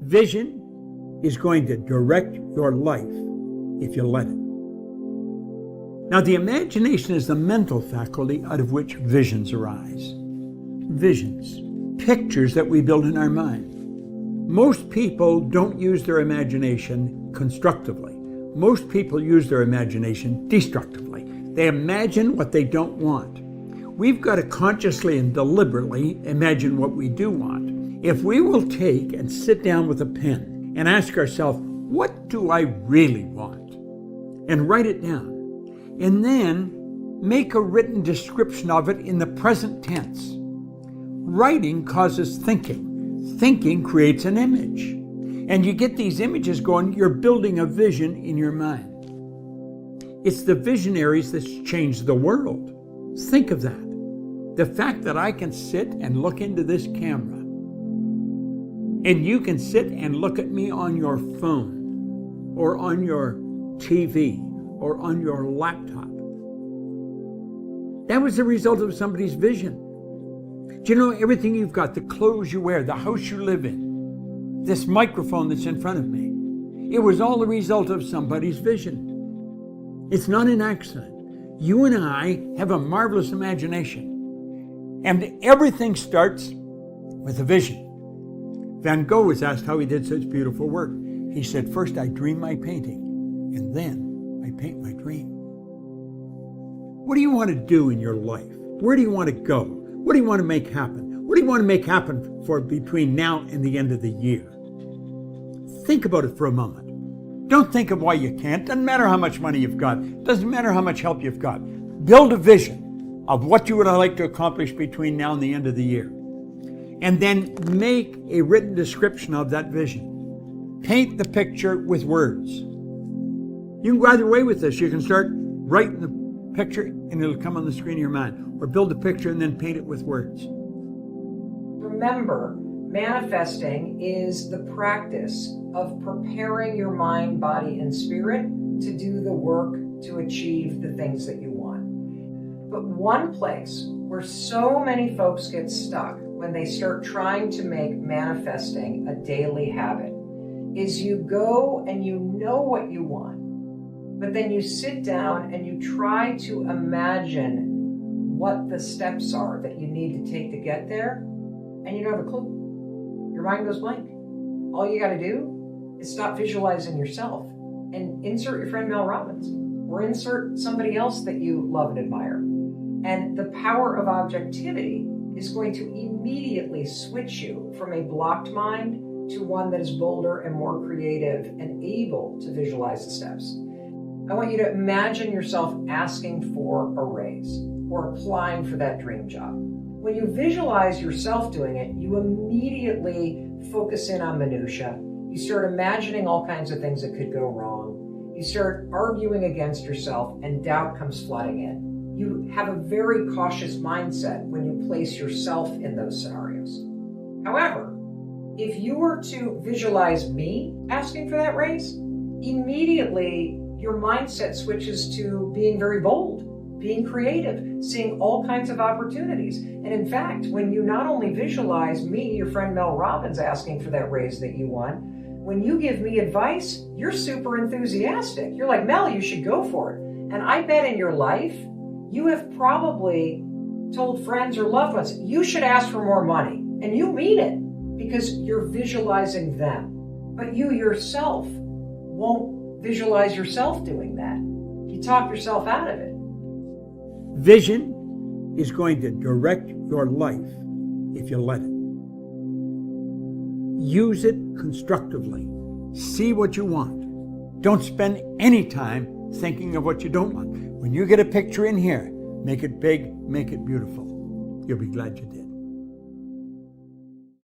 Vision is going to direct your life if you let it. Now, the imagination is the mental faculty out of which visions arise. Visions, pictures that we build in our mind. Most people don't use their imagination constructively. Most people use their imagination destructively. They imagine what they don't want. We've got to consciously and deliberately imagine what we do want. If we will take and sit down with a pen and ask ourselves, what do I really want? And write it down. And then make a written description of it in the present tense. Writing causes thinking. Thinking creates an image. And you get these images going, you're building a vision in your mind. It's the visionaries that change the world. Think of that. The fact that I can sit and look into this camera, and you can sit and look at me on your phone, or on your TV, or on your laptop. That was the result of somebody's vision. Do you know everything you've got, the clothes you wear, the house you live in, this microphone that's in front of me, it was all the result of somebody's vision. It's not an accident. You and I have a marvelous imagination. And everything starts with a vision. Van Gogh was asked how he did such beautiful work. He said, first I dream my painting, and then I paint my dream. What do you want to do in your life? Where do you want to go? What do you want to make happen? What do you want to make happen for between now and the end of the year? Think about it for a moment. Don't think of why you can't. Doesn't matter how much money you've got. Doesn't matter how much help you've got. Build a vision of what you would like to accomplish between now and the end of the year. And then make a written description of that vision. Paint the picture with words. You can go either way with this. You can start writing the picture and it'll come on the screen of your mind. Or build a picture and then paint it with words. Remember, manifesting is the practice of preparing your mind, body, and spirit to do the work to achieve the things that you want. But one place where so many folks get stuck when they start trying to make manifesting a daily habit is you go and you know what you want, but then you sit down and you try to imagine what the steps are that you need to take to get there, and you don't have a clue. Your mind goes blank. All you got to do is stop visualizing yourself and insert your friend Mel Robbins, or insert somebody else that you love and admire. And the power of objectivity is going to immediately switch you from a blocked mind to one that is bolder and more creative and able to visualize the steps. I want you to imagine yourself asking for a raise or applying for that dream job. When you visualize yourself doing it, you immediately focus in on minutia. You start imagining all kinds of things that could go wrong. You start arguing against yourself and doubt comes flooding in. You have a very cautious mindset when you place yourself in those scenarios. However, if you were to visualize me asking for that raise, immediately your mindset switches to being very bold, being creative, seeing all kinds of opportunities. And in fact, when you not only visualize me, your friend Mel Robbins, asking for that raise that you want, when you give me advice, you're super enthusiastic. You're like, Mel, you should go for it. And I bet in your life, you have probably told friends or loved ones, you should ask for more money. And you mean it because you're visualizing them. But you yourself won't visualize yourself doing that. You talk yourself out of it. Vision is going to direct your life if you let it. Use it constructively. See what you want. Don't spend any time thinking of what you don't want. When you get a picture in here, make it big, make it beautiful. You'll be glad you did.